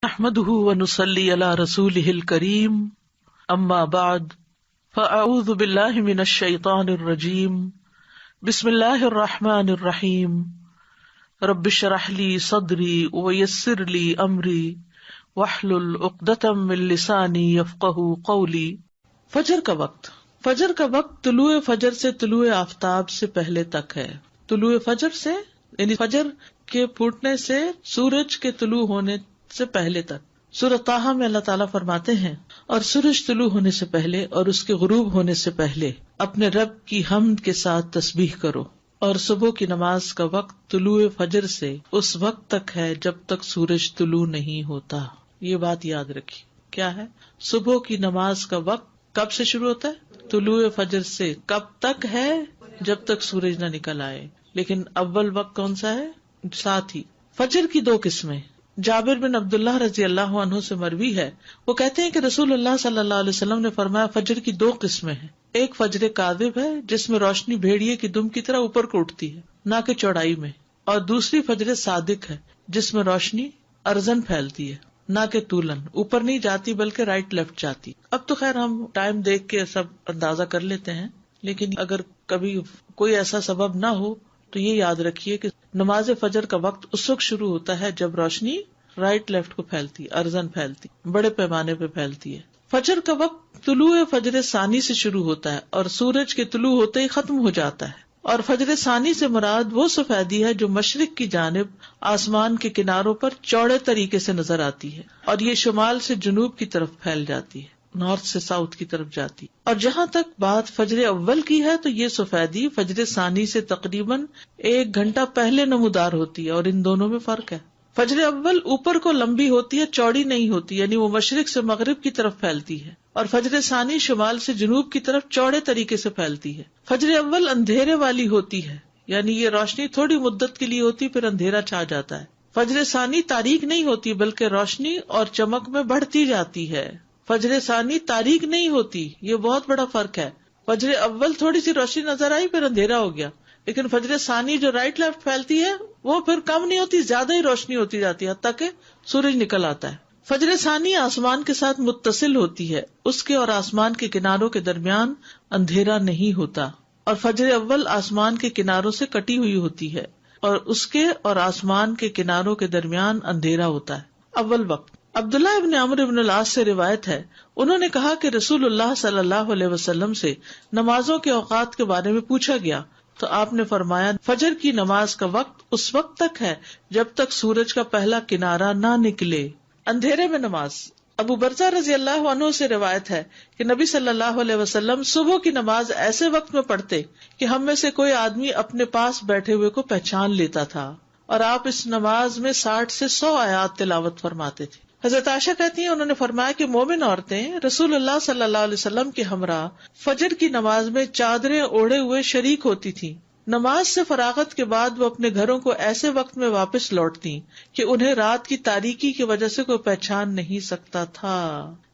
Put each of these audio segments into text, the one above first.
نحمده ونصلي على رسوله الكريم اما بعد فاعوذ بالله من الشيطان الرجيم بسم الله الرحمن الرحيم رب اشرح لي صدري ويسر لي امري واحلل عقدة من لساني يفقهوا قولي۔ فجر کا وقت طلوع فجر سے طلوع آفتاب سے پہلے تک ہے۔ طلوع فجر سے یعنی فجر کے پھوٹنے سے سورج کے طلوع ہونے سے پہلے تک۔ سورۃ طٰہٰ میں اللہ تعالیٰ فرماتے ہیں، اور سورج طلوع ہونے سے پہلے اور اس کے غروب ہونے سے پہلے اپنے رب کی حمد کے ساتھ تسبیح کرو، اور صبح کی نماز کا وقت طلوع فجر سے اس وقت تک ہے جب تک سورج طلوع نہیں ہوتا۔ یہ بات یاد رکھی، کیا ہے؟ صبح کی نماز کا وقت کب سے شروع ہوتا ہے؟ طلوع فجر سے۔ کب تک ہے؟ جب تک سورج نہ نکل آئے۔ لیکن اول وقت کون سا ہے؟ ساتھ ہی فجر کی دو قسمیں۔ جابر بن عبداللہ رضی اللہ عنہ سے مروی ہے، وہ کہتے ہیں کہ رسول اللہ صلی اللہ علیہ وسلم نے فرمایا، فجر کی دو قسمیں ہیں، ایک فجر کاذب ہے جس میں روشنی بھیڑیے کی دم کی طرح اوپر کو اٹھتی ہے نہ کہ چوڑائی میں، اور دوسری فجر صادق ہے جس میں روشنی ارزن پھیلتی ہے نہ کہ طولن، اوپر نہیں جاتی بلکہ رائٹ لیفٹ جاتی۔ اب تو خیر ہم ٹائم دیکھ کے سب اندازہ کر لیتے ہیں، لیکن اگر کبھی کوئی ایسا سبب نہ ہو تو یہ یاد رکھیے کہ نماز فجر کا وقت اس وقت شروع ہوتا ہے جب روشنی رائٹ لیفٹ کو پھیلتی، ارزن پھیلتی، بڑے پیمانے پہ پھیلتی ہے۔ فجر کا وقت طلوع فجر ثانی سے شروع ہوتا ہے اور سورج کے طلوع ہوتے ہی ختم ہو جاتا ہے، اور فجر ثانی سے مراد وہ سفیدی ہے جو مشرق کی جانب آسمان کے کناروں پر چوڑے طریقے سے نظر آتی ہے، اور یہ شمال سے جنوب کی طرف پھیل جاتی ہے، نارتھ سے ساؤتھ کی طرف جاتی۔ اور جہاں تک بات فجر اول کی ہے تو یہ سفیدی فجر ثانی سے تقریباً 1 گھنٹہ پہلے نمودار ہوتی ہے، اور ان دونوں میں فرق ہے۔ فجر اول اوپر کو لمبی ہوتی ہے، چوڑی نہیں ہوتی، یعنی وہ مشرق سے مغرب کی طرف پھیلتی ہے، اور فجر ثانی شمال سے جنوب کی طرف چوڑے طریقے سے پھیلتی ہے۔ فجر اول اندھیرے والی ہوتی ہے، یعنی یہ روشنی تھوڑی مدت کے لیے ہوتی، پھر اندھیرا چھا جاتا ہے۔ فجر ثانی تاریک نہیں ہوتی بلکہ روشنی اور چمک میں بڑھتی جاتی ہے۔ فجر ثانی تاریک نہیں ہوتی، یہ بہت بڑا فرق ہے۔ فجر اول تھوڑی سی روشنی نظر آئی پھر اندھیرا ہو گیا، لیکن فجر ثانی جو رائٹ لیفٹ پھیلتی ہے وہ پھر کم نہیں ہوتی، زیادہ ہی روشنی ہوتی جاتی ہے حتیٰ کہ سورج نکل آتا ہے۔ فجر ثانی آسمان کے ساتھ متصل ہوتی ہے، اس کے اور آسمان کے کناروں کے درمیان اندھیرا نہیں ہوتا، اور فجر اول آسمان کے کناروں سے کٹی ہوئی ہوتی ہے اور اس کے اور آسمان کے کناروں کے درمیان اندھیرا ہوتا ہے۔ اول وقت عبداللہ ابن عمرو ابن العاص سے روایت ہے، انہوں نے کہا کہ رسول اللہ صلی اللہ علیہ وسلم سے نمازوں کے اوقات کے بارے میں پوچھا گیا تو آپ نے فرمایا، فجر کی نماز کا وقت اس وقت تک ہے جب تک سورج کا پہلا کنارہ نہ نکلے۔ اندھیرے میں نماز۔ ابو برزہ رضی اللہ عنہ سے روایت ہے کہ نبی صلی اللہ علیہ وسلم صبح کی نماز ایسے وقت میں پڑھتے کہ ہم میں سے کوئی آدمی اپنے پاس بیٹھے ہوئے کو پہچان لیتا تھا، اور آپ اس نماز میں 60 سے 100 آیات تلاوت فرماتے تھے۔ حضرت عائشہ کہتی ہیں، انہوں نے فرمایا کہ مومن عورتیں رسول اللہ صلی اللہ علیہ وسلم کے ہمراہ فجر کی نماز میں چادریں اوڑھے ہوئے شریک ہوتی تھیں۔ نماز سے فراغت کے بعد وہ اپنے گھروں کو ایسے وقت میں واپس لوٹتی کہ انہیں رات کی تاریکی کی وجہ سے کوئی پہچان نہیں سکتا تھا۔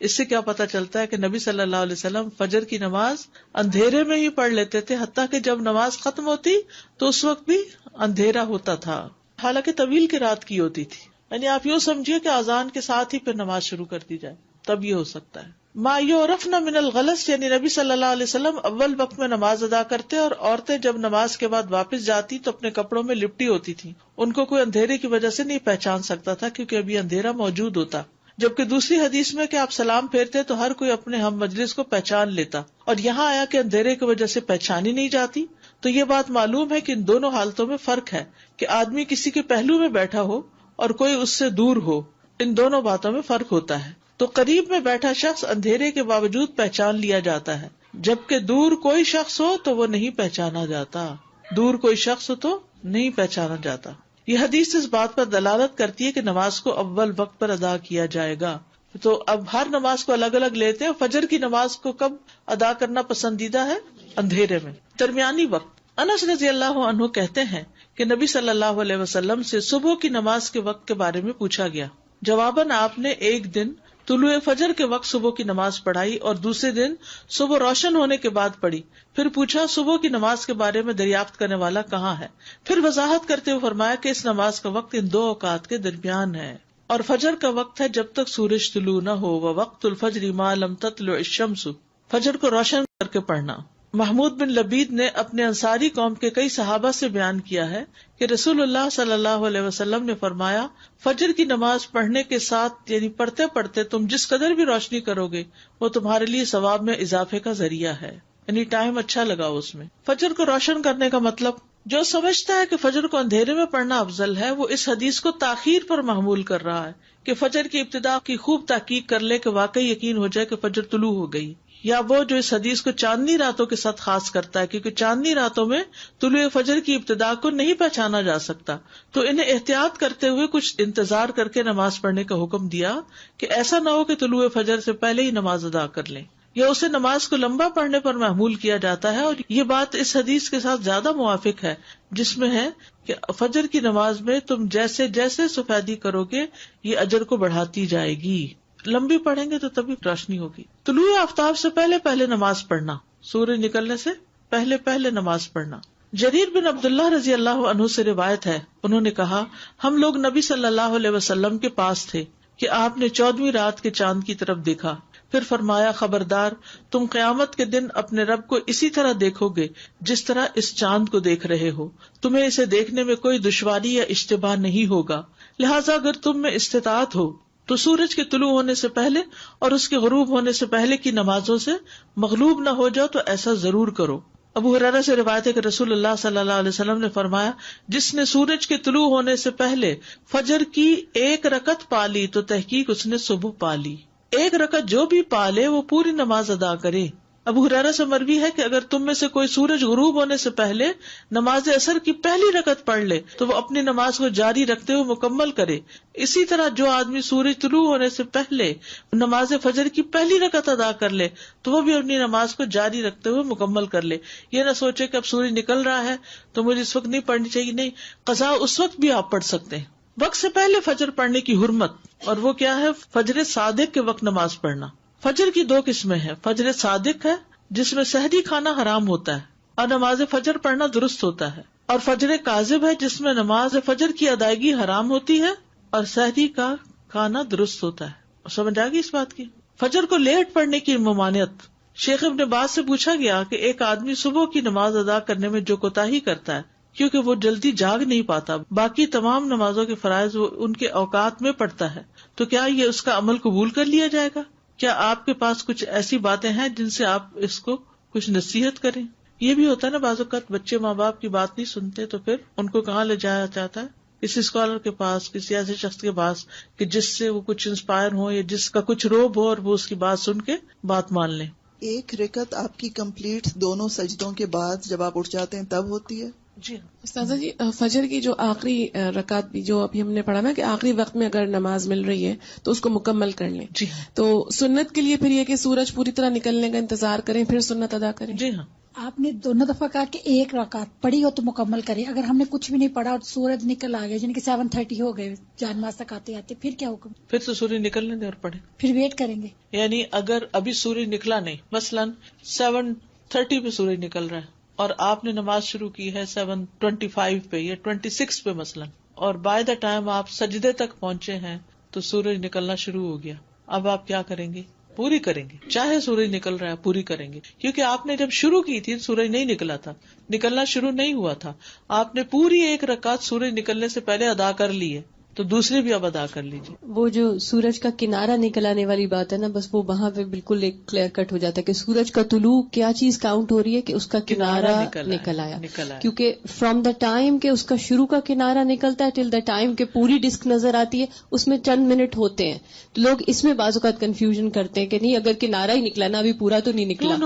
اس سے کیا پتا چلتا ہے کہ نبی صلی اللہ علیہ وسلم فجر کی نماز اندھیرے میں ہی پڑھ لیتے تھے، حتیٰ کہ جب نماز ختم ہوتی تو اس وقت بھی اندھیرا ہوتا تھا، حالانکہ طویل کی رات کی ہوتی تھی۔ یعنی آپ یوں سمجھیے کہ اذان کے ساتھ ہی پھر نماز شروع کر دی جائے، تب یہ ہو سکتا ہے۔ ما یعرفن من الغلس، یعنی نبی صلی اللہ علیہ وسلم اول وقت میں نماز ادا کرتے، اور عورتیں جب نماز کے بعد واپس جاتی تو اپنے کپڑوں میں لپٹی ہوتی تھی، ان کو کوئی اندھیرے کی وجہ سے نہیں پہچان سکتا تھا کیونکہ ابھی اندھیرا موجود ہوتا۔ جبکہ دوسری حدیث میں کہ آپ سلام پھیرتے تو ہر کوئی اپنے ہم مجلس کو پہچان لیتا، اور یہاں آیا کہ اندھیرے کی وجہ سے پہچانی نہیں جاتی، تو یہ بات معلوم ہے کہ ان دونوں حالتوں میں فرق ہے کہ آدمی کسی کے پہلو میں بیٹھا ہو اور کوئی اس سے دور ہو، ان دونوں باتوں میں فرق ہوتا ہے۔ تو قریب میں بیٹھا شخص اندھیرے کے باوجود پہچان لیا جاتا ہے، جبکہ دور کوئی شخص ہو تو وہ نہیں پہچانا جاتا، دور کوئی شخص ہو تو نہیں پہچانا جاتا۔ یہ حدیث اس بات پر دلالت کرتی ہے کہ نماز کو اول وقت پر ادا کیا جائے گا۔ تو اب ہر نماز کو الگ الگ لیتے ہیں، فجر کی نماز کو کب ادا کرنا پسندیدہ ہے؟ اندھیرے میں۔ درمیانی وقت۔ انس رضی اللہ عنہ کہتے ہیں کہ نبی صلی اللہ علیہ وسلم سے صبح کی نماز کے وقت کے بارے میں پوچھا گیا، جواباً آپ نے ایک دن طلوع فجر کے وقت صبح کی نماز پڑھائی اور دوسرے دن صبح روشن ہونے کے بعد پڑھی۔ پھر پوچھا صبح کی نماز کے بارے میں دریافت کرنے والا کہاں ہے؟ پھر وضاحت کرتے ہوئے فرمایا کہ اس نماز کا وقت ان دو اوقات کے درمیان ہے۔ اور فجر کا وقت ہے جب تک سورج طلوع نہ ہو، ووقت الفجر ما لم تطلع الشمس، فجر کو روشن کر کے پڑھنا۔ محمود بن لبید نے اپنے انصاری قوم کے کئی صحابہ سے بیان کیا ہے کہ رسول اللہ صلی اللہ علیہ وسلم نے فرمایا، فجر کی نماز پڑھنے کے ساتھ یعنی پڑھتے پڑھتے تم جس قدر بھی روشنی کرو گے وہ تمہارے لیے ثواب میں اضافے کا ذریعہ ہے، یعنی ٹائم اچھا لگا اس میں۔ فجر کو روشن کرنے کا مطلب، جو سمجھتا ہے کہ فجر کو اندھیرے میں پڑھنا افضل ہے وہ اس حدیث کو تاخیر پر محمول کر رہا ہے کہ فجر کی ابتدا کی خوب تحقیق کر لے کہ واقعی یقین ہو جائے کہ فجر طلوع ہو گئی، یا وہ جو اس حدیث کو چاندنی راتوں کے ساتھ خاص کرتا ہے کیونکہ چاندنی راتوں میں طلوع فجر کی ابتدا کو نہیں پہچانا جا سکتا، تو انہیں احتیاط کرتے ہوئے کچھ انتظار کر کے نماز پڑھنے کا حکم دیا کہ ایسا نہ ہو کہ طلوع فجر سے پہلے ہی نماز ادا کر لیں، یا اسے نماز کو لمبا پڑھنے پر محمول کیا جاتا ہے۔ اور یہ بات اس حدیث کے ساتھ زیادہ موافق ہے جس میں ہے کہ فجر کی نماز میں تم جیسے جیسے سفیدی کرو گے یہ اجر کو بڑھاتی جائے گی، لمبی پڑھیں گے تو تبھی روشنی ہوگی۔ طلوع آفتاب سے پہلے پہلے نماز پڑھنا، سورج نکلنے سے پہلے پہلے نماز پڑھنا۔ جریر بن عبداللہ رضی اللہ عنہ سے روایت ہے، انہوں نے کہا، ہم لوگ نبی صلی اللہ علیہ وسلم کے پاس تھے کہ آپ نے 14ویں رات کے چاند کی طرف دیکھا، پھر فرمایا، خبردار، تم قیامت کے دن اپنے رب کو اسی طرح دیکھو گے جس طرح اس چاند کو دیکھ رہے ہو، تمہیں اسے دیکھنے میں کوئی دشواری یا اشتباہ نہیں ہوگا، لہٰذا اگر تم میں استطاعت ہو تو سورج کے طلوع ہونے سے پہلے اور اس کے غروب ہونے سے پہلے کی نمازوں سے مغلوب نہ ہو جاؤ تو ایسا ضرور کرو۔ ابو ہریرہ سے روایت ہے کہ رسول اللہ صلی اللہ علیہ وسلم نے فرمایا، جس نے سورج کے طلوع ہونے سے پہلے فجر کی 1 رکعت پا لی تو تحقیق اس نے صبح پا لی، 1 رکعت جو بھی پا لے وہ پوری نماز ادا کرے۔ ابو ہریرہ سے مروی ہے کہ اگر تم میں سے کوئی سورج غروب ہونے سے پہلے نماز عصر کی پہلی رکعت پڑھ لے تو وہ اپنی نماز کو جاری رکھتے ہوئے مکمل کرے، اسی طرح جو آدمی سورج طلوع ہونے سے پہلے نماز فجر کی پہلی رکعت ادا کر لے تو وہ بھی اپنی نماز کو جاری رکھتے ہوئے مکمل کر لے۔ یہ نہ سوچے کہ اب سورج نکل رہا ہے تو مجھے اس وقت نہیں پڑھنی چاہیے، نہیں، قضا اس وقت بھی آپ پڑھ سکتے ہیں۔ وقت سے پہلے فجر پڑھنے کی حرمت، اور وہ کیا ہے؟ فجر صادق کے وقت نماز پڑھنا۔ فجر کی 2 قسمیں ہیں، فجر صادق ہے جس میں سحری کھانا حرام ہوتا ہے اور نماز فجر پڑھنا درست ہوتا ہے، اور فجر کاذب ہے جس میں نماز فجر کی ادائیگی حرام ہوتی ہے اور سحری کا کھانا درست ہوتا ہے۔ سمجھ آ گئی اس بات کی؟ فجر کو لیٹ پڑھنے کی ممانعت، شیخ ابن باز سے پوچھا گیا کہ ایک آدمی صبح کی نماز ادا کرنے میں جو کوتاہی کرتا ہے کیونکہ وہ جلدی جاگ نہیں پاتا، باقی تمام نمازوں کے فرائض وہ ان کے اوقات میں پڑھتا ہے، تو کیا یہ اس کا عمل قبول کر لیا جائے گا؟ کیا آپ کے پاس کچھ ایسی باتیں ہیں جن سے آپ اس کو کچھ نصیحت کریں؟ یہ بھی ہوتا ہے نا، بعض اوقات بچے ماں باپ کی بات نہیں سنتے تو پھر ان کو کہاں لے جایا جاتا ہے؟ کسی اسکالر کے پاس، کسی ایسے شخص کے پاس کہ جس سے وہ کچھ انسپائر ہو یا جس کا کچھ روب ہو اور وہ اس کی بات سن کے بات مان لیں۔ 1 رکعت آپ کی کمپلیٹ دونوں سجدوں کے بعد جب آپ اٹھ جاتے ہیں تب ہوتی ہے؟ جی ہاں استاذہ جی، فجر کی جو آخری رکعت بھی جو ابھی ہم نے پڑھا نا کہ آخری وقت میں اگر نماز مل رہی ہے تو اس کو مکمل کر لیں، جی تو سنت کے لیے پھر یہ کہ سورج پوری طرح نکلنے کا انتظار کریں پھر سنت ادا کریں۔ جی ہاں، آپ نے دونوں دفعہ کہا کہ 1 رکعت پڑھی ہو تو مکمل کریں، اگر ہم نے کچھ بھی نہیں پڑھا اور سورج نکل آ گیا، یعنی کہ 7:30 ہو گئے جان نماز تک آتے آتے، پھر کیا حکم؟ پھر تو سورج نکلنے دیں اور پڑھیں۔ پھر ویٹ کریں گے؟ یعنی اگر ابھی سورج نکلا نہیں، مثلاً 7:30 پہ سورج نکل رہا ہے اور آپ نے نماز شروع کی ہے 7:25 پہ یا 26 پہ مثلاً، اور بائی دا ٹائم آپ سجدے تک پہنچے ہیں تو سورج نکلنا شروع ہو گیا، اب آپ کیا کریں گے؟ پوری کریں گے، چاہے سورج نکل رہا ہے پوری کریں گے، کیونکہ آپ نے جب شروع کی تھی سورج نہیں نکلا تھا، نکلنا شروع نہیں ہوا تھا، آپ نے پوری 1 رکعت سورج نکلنے سے پہلے ادا کر لی ہے تو دوسری بھی اب ادا کر لیجیے۔ وہ جو سورج کا کنارہ نکل آنے والی بات ہے نا، بس وہ وہاں پہ بالکل ایک کلیئر کٹ ہو جاتا ہے کہ سورج کا طلوع کیا چیز کاؤنٹ ہو رہی ہے کہ اس کا کنارہ نکل آیا، کیونکہ فرام دا ٹائم کہ اس کا شروع کا کنارہ نکلتا ہے ٹل دا ٹائم کہ پوری ڈسک نظر آتی ہے اس میں چند منٹ ہوتے ہیں، تو لوگ اس میں بعض اوقات کنفیوژن کرتے ہیں کہ نہیں اگر کنارہ ہی نکلا نا ابھی پورا تو نہیں نکلا،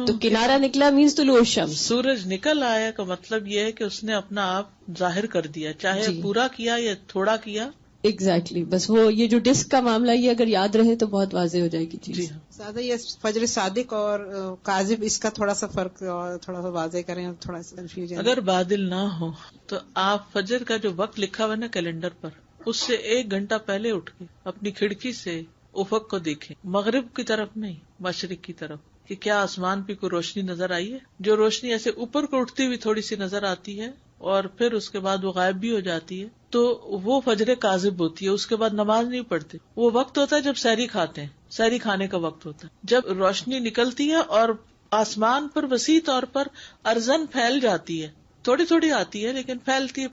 تو کنارہ نکلا مینس طلوع الشمس، سورج نکل آیا کا مطلب یہ ہے کہ اس نے اپنا آپ ظاہر کر دیا، چاہے پورا کیا یا تھوڑا کیا۔ ایگزیکٹلی، بس وہ یہ جو ڈسک کا معاملہ یہ اگر یاد رہے تو بہت واضح ہو جائے گی چیز۔ جی زیادہ یہ فجر صادق اور کاذب اس کا تھوڑا سا فرق اور تھوڑا سا واضح کریں اور تھوڑا سا کنفیوژن۔ اگر بادل نہ ہو تو آپ فجر کا جو وقت لکھا ہوا نا کیلنڈر پر، اس سے 1 گھنٹہ پہلے اٹھ کے اپنی کھڑکی سے افق کو دیکھیں، مغرب کی طرف نہیں، مشرق کی طرف، کہ کیا آسمان پہ کوئی روشنی نظر آئی ہے۔ جو روشنی ایسے اوپر کو اٹھتی ہوئی تھوڑی سی نظر آتی ہے اور پھر اس کے بعد وہ غائب بھی ہو جاتی ہے تو وہ فجر کاذب ہوتی ہے. اس کے بعد نماز نہیں پڑھتے. وہ وقت ہوتا ہے جب سحری کھاتے ہیں, سحری کھانے کا وقت ہوتا ہے, جب روشنی نکلتی ہے اور آسمان پر وسیع طور پر ارزن پھیل جاتی ہے, تھوڑی تھوڑی آتی ہے لیکن پھیلتی ہے.